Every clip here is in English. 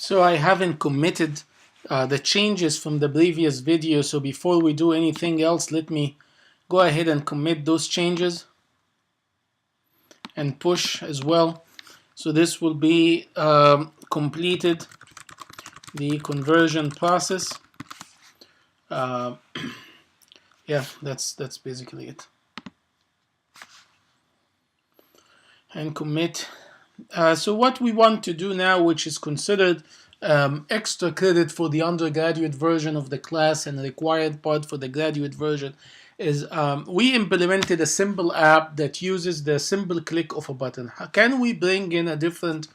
So I haven't committed the changes from the previous video. So before we do anything else, let me go ahead and commit those changes and push as well. So this will be completed the conversion process. Yeah, that's basically it. And commit. So what we want to do now, which is considered extra credit for the undergraduate version of the class and required part for the graduate version, is we implemented a simple app that uses the simple click of a button. How can we bring in a different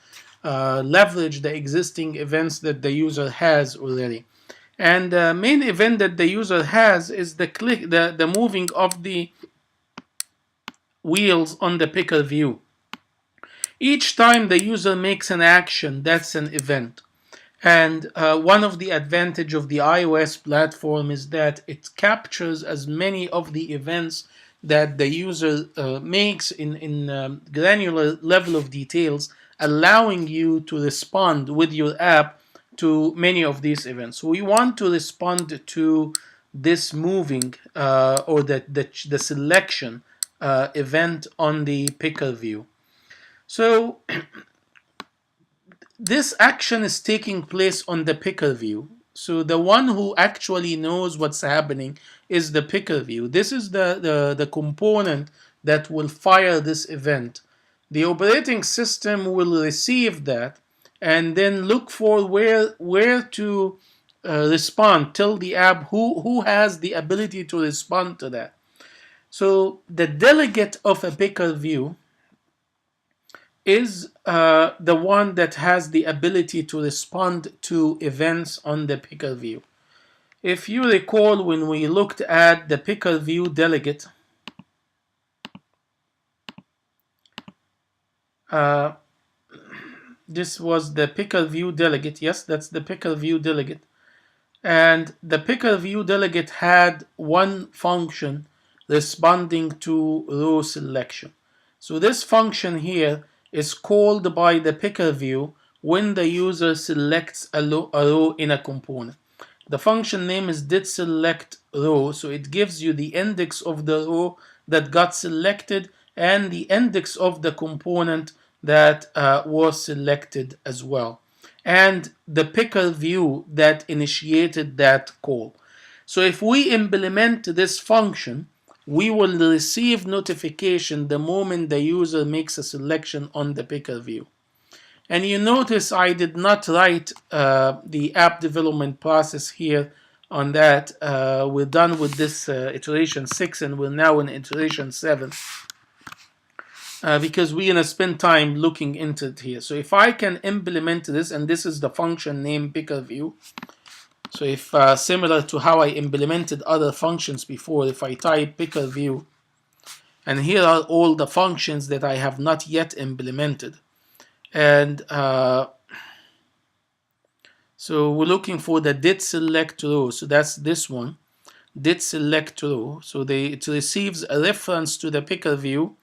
leverage the existing events that the user has already? And the main event that the user has is the moving of the wheels on the picker view. Each time the user makes an action, that's an event. And one of the advantages of the iOS platform is that it captures as many of the events that the user makes in granular level of details, allowing you to respond with your app to many of these events. So we want to respond to this moving or the selection event on the picker view. So this action is taking place on the picker view. So the one who actually knows what's happening is the picker view. This is the component that will fire this event. The operating system will receive that and then look for where to respond, tell the app who has the ability to respond to that. So the delegate of a picker view is the one that has the ability to respond to events on the picker view. If you recall, when we looked at the picker view delegate, this was the picker view delegate. Yes, that's the picker view delegate. And the picker view delegate had one function responding to row selection. So this function here is called by the picker view when the user selects a row in a component. The function name is didSelectRow, so it gives you the index of the row that got selected and the index of the component that was selected as well, and the picker view that initiated that call. So if we implement this function, we will receive notification the moment the user makes a selection on the picker view. And you notice I did not write the app development process here on that. We're done with this iteration 6 and we're now in iteration 7 because we're going to spend time looking into it here. So if I can implement this, and this is the function name picker view. So if similar to how I implemented other functions before, if I type picker view, and here are all the functions that I have not yet implemented. And so we're looking for the didSelectRow. So that's this one, didSelectRow. So it receives a reference to the picker view,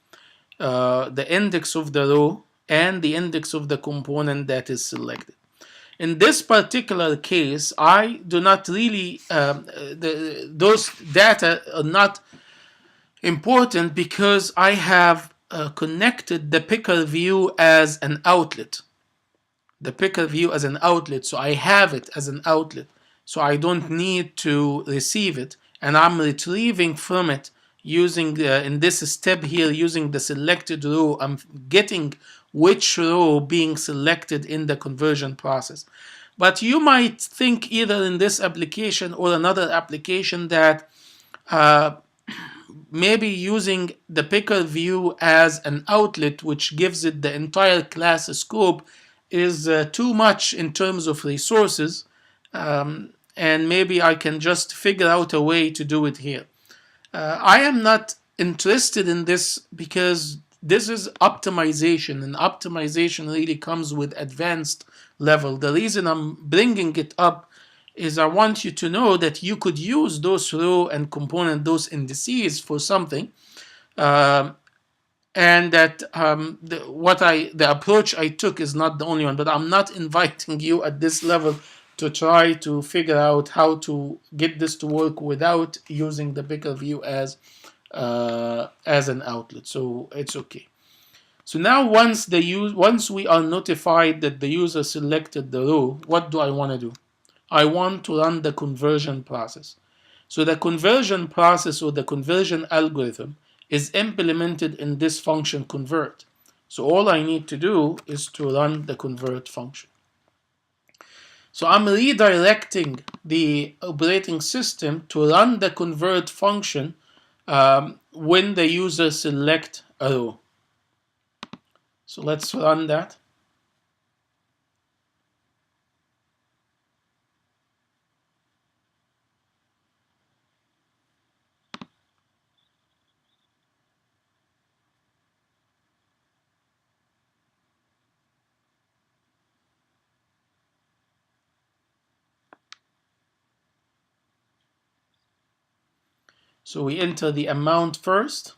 the index of the row, and the index of the component that is selected. In this particular case, I do not really, those data are not important because I have connected the picker view as an outlet. The picker view as an outlet, so I have it as an outlet. So I don't need to receive it, and I'm retrieving from it using, in this step here, using the selected row, I'm getting which row being selected in the conversion process. But you might think either in this application or another application that maybe using the picker view as an outlet, which gives it the entire class scope, is too much in terms of resources, and maybe I can just figure out a way to do it here. I am not interested in this because this is optimization, and optimization really comes with advanced level. The reason I'm bringing it up is I want you to know that you could use those row and component, those indices for something. and that the approach I took is not the only one, but I'm not inviting you at this level to try to figure out how to get this to work without using the picker view as an outlet. So it's okay. So now once we are notified that the user selected the row, what do I want to do? I want to run the conversion process. So the conversion process or the conversion algorithm is implemented in this function convert. So all I need to do is to run the convert function. So I'm redirecting the operating system to run the convert function when the user select a row. So let's run that. So we enter the amount first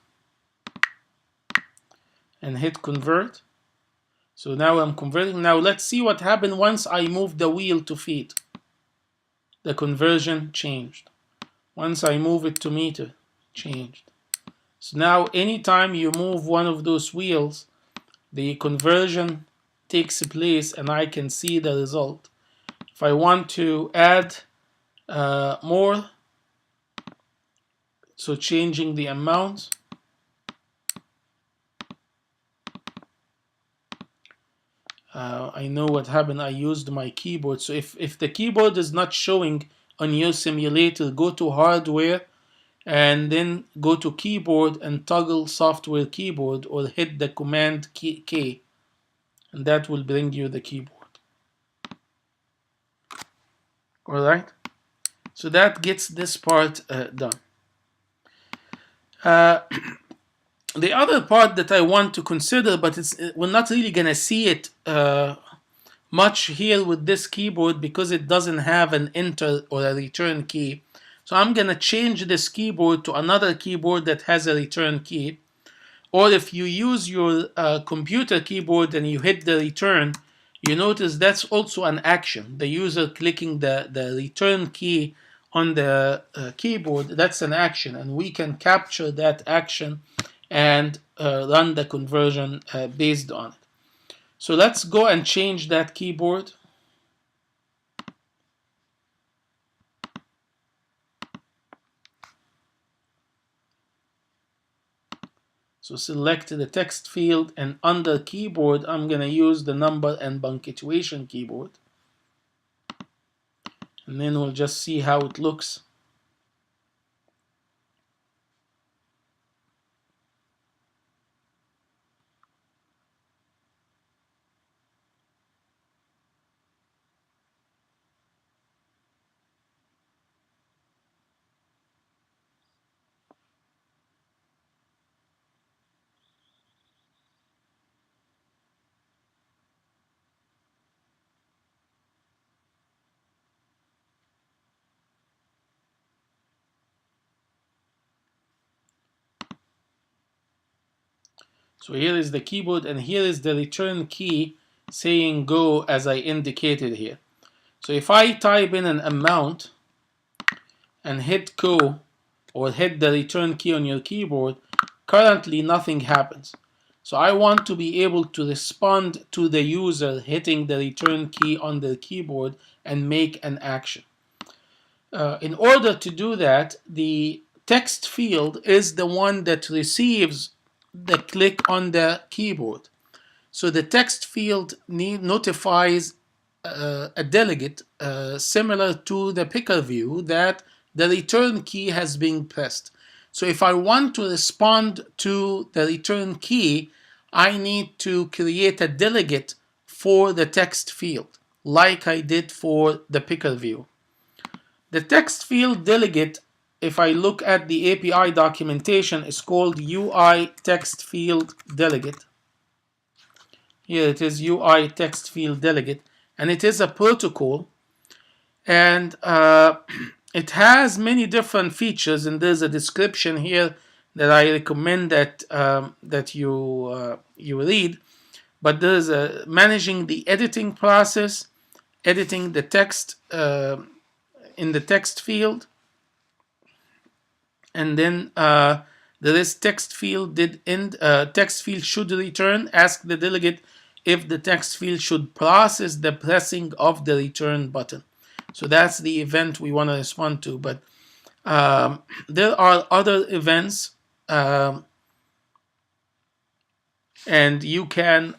and hit convert. So now I'm converting. Now let's see what happened once I move the wheel to feet. The conversion changed. Once I move it to meter, changed. So now anytime you move one of those wheels, the conversion takes place and I can see the result. If I want to add more, so changing the amount, I know what happened. I used my keyboard. So if the keyboard is not showing on your simulator, go to hardware and then go to keyboard and toggle software keyboard or hit the command K, and that will bring you the keyboard. All right. So that gets this part done. The other part that I want to consider, but we're not really gonna see it much here with this keyboard because it doesn't have an enter or a return key. So I'm gonna change this keyboard to another keyboard that has a return key. Or if you use your computer keyboard and you hit the return, you notice that's also an action. The user clicking the return key on the keyboard, that's an action, and we can capture that action and run the conversion based on it. So let's go and change that keyboard. So select the text field, and under keyboard, I'm going to use the number and punctuation keyboard. And then we'll just see how it looks. So here is the keyboard, and here is the return key saying go as I indicated here. So if I type in an amount and hit go or hit the return key on your keyboard, currently nothing happens. So I want to be able to respond to the user hitting the return key on the keyboard and make an action. In order to do that, the text field is the one that receives the click on the keyboard. So the text field notifies a delegate similar to the picker view that the return key has been pressed. So if I want to respond to the return key, I need to create a delegate for the text field, like I did for the picker view. The text field delegate, if I look at the API documentation, is called UITextFieldDelegate. Here it is, UITextFieldDelegate, and it is a protocol, and it has many different features, and there's a description here that I recommend that you read. But there's managing the editing process, editing the text in the text field, and then there is text field did end text field should return. Ask the delegate if the text field should process the pressing of the return button. So that's the event we want to respond to. But there are other events, and you can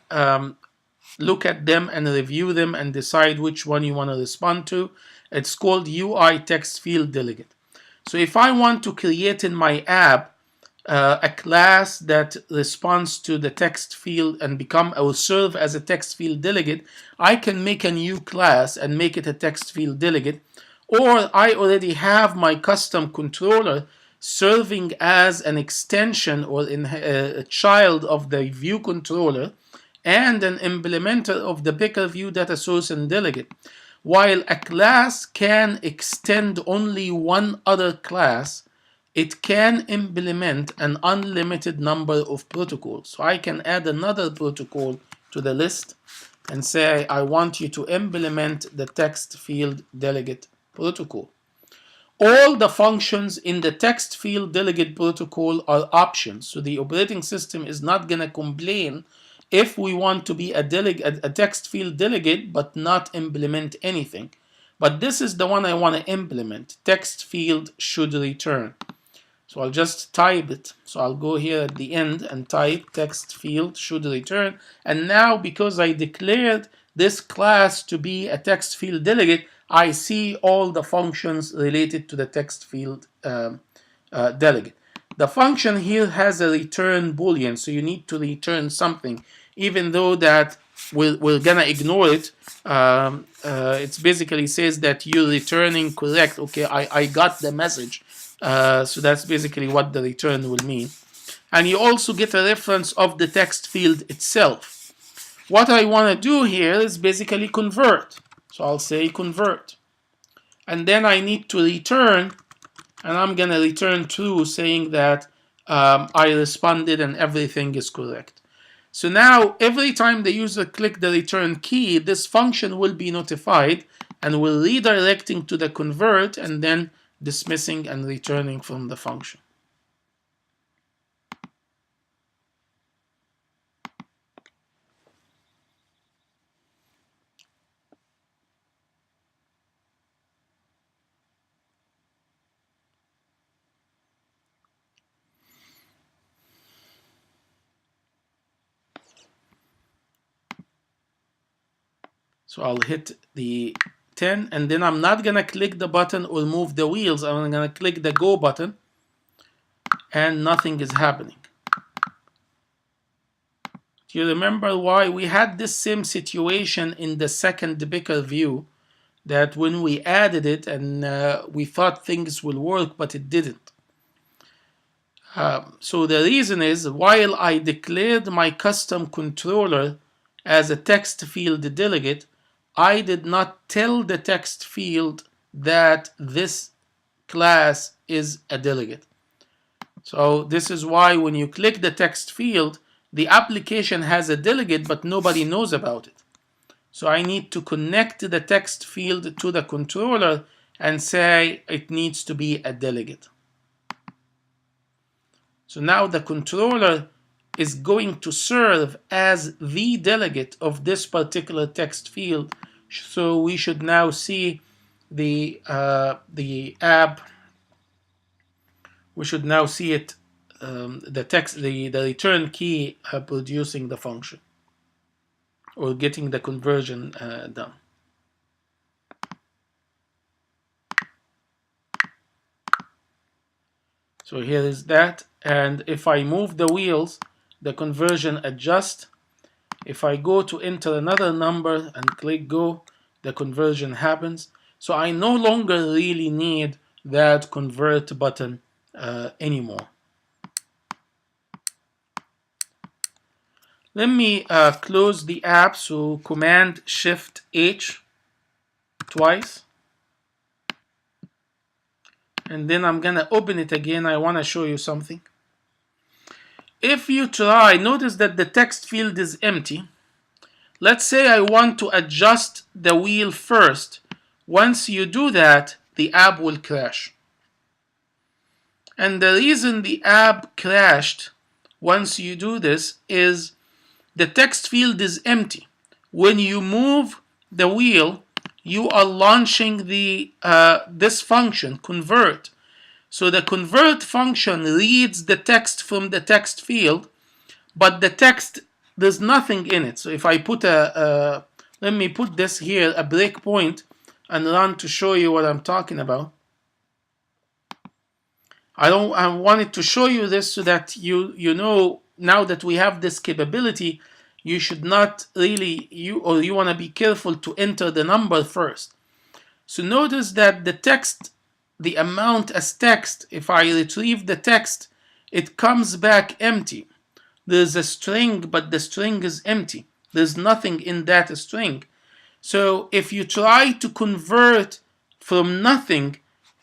look at them and review them and decide which one you want to respond to. It's called UITextFieldDelegate. So if I want to create in my app a class that responds to the text field and will serve as a text field delegate, I can make a new class and make it a text field delegate. Or I already have my custom controller serving as an extension or a child of the view controller and an implementer of the picker view data source and delegate. While a class can extend only one other class, it can implement an unlimited number of protocols. So I can add another protocol to the list and say I want you to implement the text field delegate protocol. All the functions in the text field delegate protocol are options, so the operating system is not going to complain if we want to be a text field delegate but not implement anything. But this is the one I want to implement. Text field should return. So I'll just type it. So I'll go here at the end and type text field should return. And now, because I declared this class to be a text field delegate, I see all the functions related to the text field delegate. The function here has a return boolean, so you need to return something, even though that we're gonna ignore it. It basically says that you're returning correct. Okay, I got the message. So that's basically what the return will mean. And you also get a reference of the text field itself. What I want to do here is basically convert. So I'll say convert. And then I need to return, and I'm going to return true, saying that I responded and everything is correct. So now every time the user clicks the return key, this function will be notified and will redirecting to the convert and then dismissing and returning from the function. So I'll hit the 10, and then I'm not going to click the button or move the wheels. I'm going to click the go button, and nothing is happening. Do you remember why? We had this same situation in the second picker view, that when we added it and we thought things will work, but it didn't. So the reason is, while I declared my custom controller as a text field delegate, I did not tell the text field that this class is a delegate. So this is why when you click the text field, the application has a delegate, but nobody knows about it. So I need to connect the text field to the controller and say it needs to be a delegate. So now the controller is going to serve as the delegate of this particular text field. So we should now see the app. We should now see it, the return key producing the function or getting the conversion done. So here is that, and if I move the wheels, the conversion adjusts. If I go to enter another number and click go, the conversion happens. So I no longer really need that convert button anymore. Let me close the app, so Command Shift H twice. And then I'm gonna open it again. I wanna show you something. if you try, notice that the text field is empty. Let's say I want to adjust the wheel first. Once you do that, the app will crash. And the reason the app crashed once you do this is the text field is empty. When you move the wheel, you are launching the this function, convert. So the convert function reads the text from the text field, but the text, there's nothing in it. So if I put let me put this here, a breakpoint, and run to show you what I'm talking about. I wanted to show you this so that you know, now that we have this capability, you should not really, you want to be careful to enter the number first. So notice that the text, the amount as text, if I retrieve the text, it comes back empty. There's a string, but the string is empty. There's nothing in that string. So if you try to convert from nothing,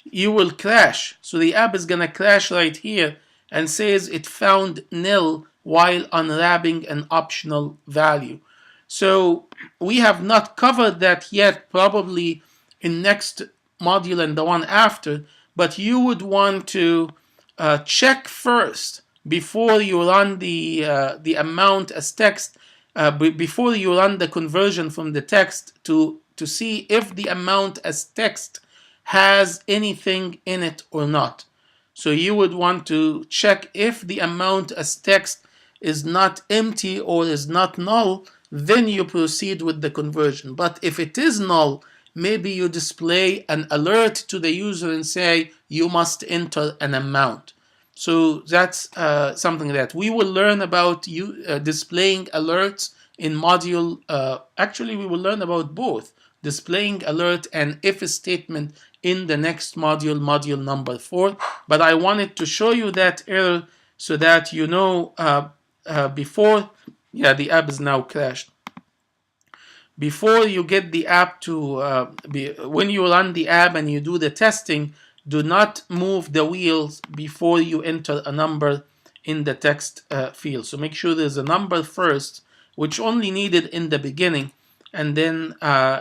you will crash. So the app is going to crash right here and says it found nil while unwrapping an optional value. So we have not covered that yet, probably in next module and the one after, but you would want to check first before you run the amount as text, before you run the conversion from the text to see if the amount as text has anything in it or not. So you would want to check if the amount as text is not empty or is not null, then you proceed with the conversion. But if it is null, maybe you display an alert to the user and say you must enter an amount. So that's something that we will learn about displaying alerts in module. Actually, we will learn about both displaying alert and if statement in the next module, module number 4. But I wanted to show you that error so that you know before, yeah, the app is now crashed. Before you get the app to, when you run the app and you do the testing, do not move the wheels before you enter a number in the text field. So make sure there's a number first, which only needed in the beginning, and then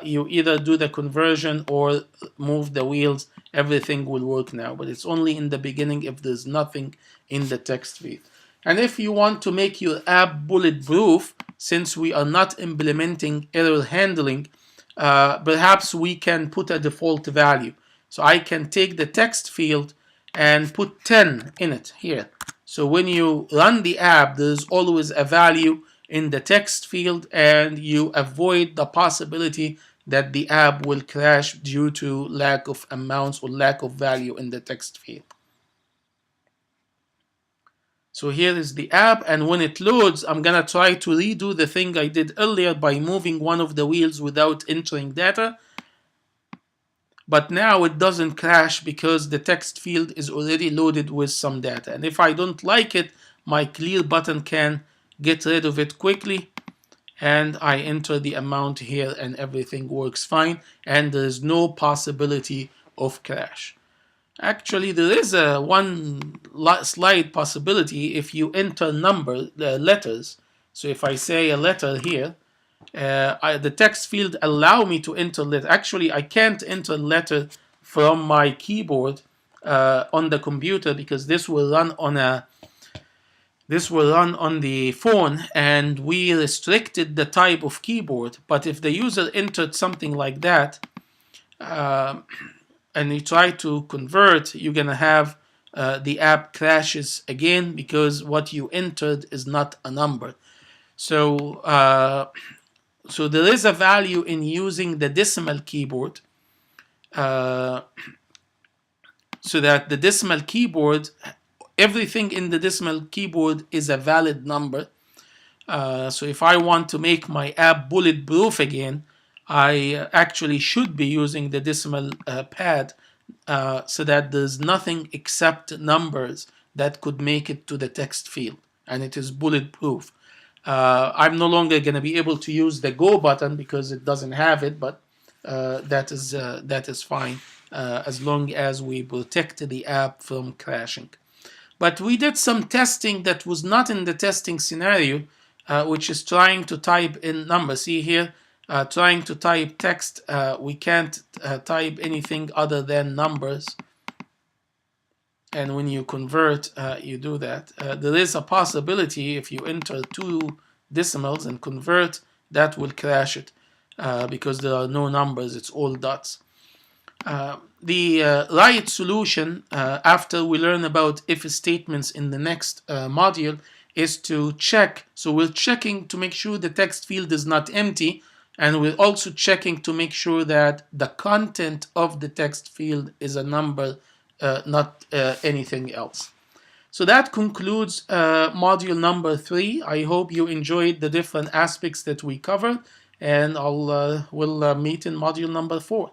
you either do the conversion or move the wheels. Everything will work now, but it's only in the beginning if there's nothing in the text field. And if you want to make your app bulletproof, since we are not implementing error handling, perhaps we can put a default value. So I can take the text field and put 10 in it here. So when you run the app, there's always a value in the text field, and you avoid the possibility that the app will crash due to lack of amounts or lack of value in the text field. So here is the app, and when it loads, I'm gonna try to redo the thing I did earlier by moving one of the wheels without entering data. But now it doesn't crash because the text field is already loaded with some data. And if I don't like it, my clear button can get rid of it quickly, and I enter the amount here and everything works fine, and there is no possibility of crash. Actually, there is a one slight possibility if you enter letters. So if I say a letter here, the text field allow me to enter letter. Actually, I can't enter letter from my keyboard on the computer because this will run on the phone, and we restricted the type of keyboard. But if the user entered something like that, and you try to convert, you're gonna have the app crashes again because what you entered is not a number. So so there is a value in using the decimal keyboard, so that the decimal keyboard, everything in the decimal keyboard is a valid number. So if I want to make my app bulletproof again, I actually should be using the decimal pad so that there's nothing except numbers that could make it to the text field, and it is bulletproof. I'm no longer going to be able to use the go button because it doesn't have it, but that is fine as long as we protect the app from crashing. But we did some testing that was not in the testing scenario, which is trying to type in numbers. See here, trying to type text, we can't type anything other than numbers. And when you convert, you do that. There is a possibility if you enter 2 decimals and convert, that will crash it because there are no numbers, it's all dots. The right solution, after we learn about if statements in the next module, is to check. So we're checking to make sure the text field is not empty, and we're also checking to make sure that the content of the text field is a number, not anything else. So that concludes module number 3. I hope you enjoyed the different aspects that we covered, and we'll meet in module number 4.